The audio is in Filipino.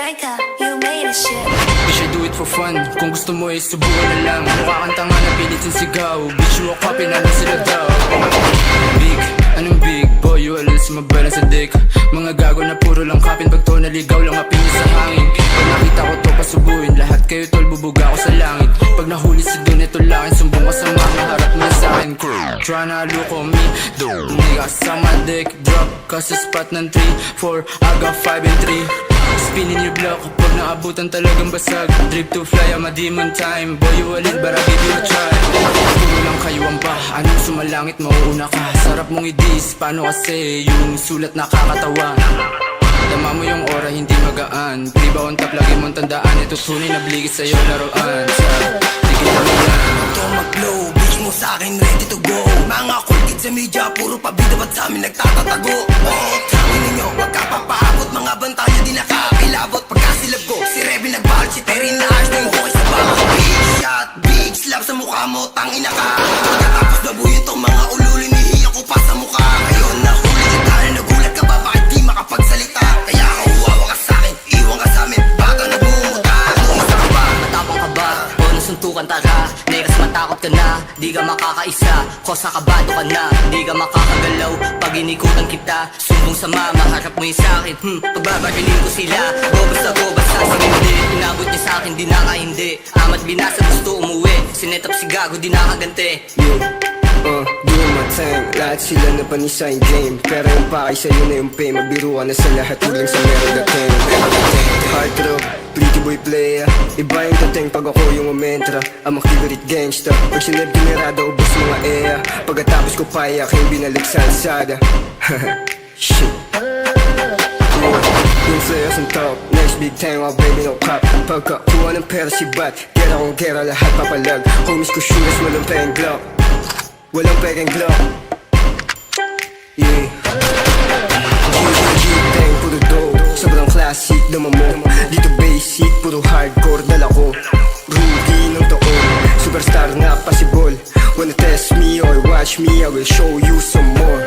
Franca, you made it shit. Bitch, I do it for fun. Kung gusto mo ay subukan na lang. Mukha kang tanga na pilit yung sigaw. Bitch, you a copy na lang sila daw. Big, anong big? Boy, you alis mabala sa dick. Mga gago na puro lang kapin. Pag to naligaw lang apin sa hangin. Pag nakita ko to pasubuin. Lahat kayo tol, bubuga ko sa langit. Pag nahuli si Don, ito langit. Sumbong ka sa mga harap mo sa akin. Try na luko me, do nigga sa my dick. Drop ka sa spot ng 3, 4, I got 5 and 3. Spinning your block kapag naabutan talagang basag. Drip to fly, I'm a demon time. Boy, you a lit, but I give you a try. Puro lang kayo ang ba, anong sumalangit, mauuna ka. Sarap mong i-diss, paano kasi yung sulat nakakatawa. Tama mo yung aura, hindi magaan. Priba on top, lagi mong tandaan. Ito tunay na bligit sa'yo, laruan. Sa tigil mo yan. Ito mag-blow, bitch mo sa'kin ready to go. Mga cool kids sa media, puro pabida ba't sa'min nagtatatago. Oh, tawin ninyo, wag ka papaabot. Mga bantayan di nakakilabot. Pagkasilab ko, si Revy nagbahal. Si Terry na ayos na yung hukay sa baka. Big shot, big slap sa mukha mo, tangina ka. Pagkatapos nabuhin tong mga ululin, nihiya ko pa sa mukha. Ngayon nahuli kita na nagulat ka ba? Bakit di makapagsalita? Kaya kawawa ka sa'kin, iwan ka sa'min. Baka nagmumuta, kung isa ka ba? Matapang ka ba? O nasuntukan tara? Negas matakot ka na, di ka makakaisa. Kosa kabado ka na, di ka makakagalaw. Pag inikutan kita, sumbong sama, maharap mo yung sa'kin. Pagbabarilin ko sila, gobas na gobas sa sinindi. Inabot niya sa'kin, di nakahindi. Amat binasa, gusto umuwi. Sinetap si gago, di nakaganti. Doing my thing, lahat sila na panisa yung game. Pero yung pakay sa'yo na yung pay. Magbiro ka na sa lahat, hulang sa meron dating. Hard rock, pretty boy player. Iba yung dating pag ako yung umentra. Ang makibirit gangsta. Pag sinab generado, ubos mga ea. Pagkatapos ko payak, yung binalik sa alsada. Shit. Yung flares on top, next big time, oh baby no cop. Pagkakuha ng pera si Bat, gera kong gera, lahat papalag. Homies ko shooters, walang payang Glock. Walang pekeng Glock. Yeah. G-G-Tang, puro dope. Sobrang classic naman mo. Dito basic, puro hardcore dala ko. Rookie ng taon, superstar na possible. Wanna test me or watch me, I will show you some more.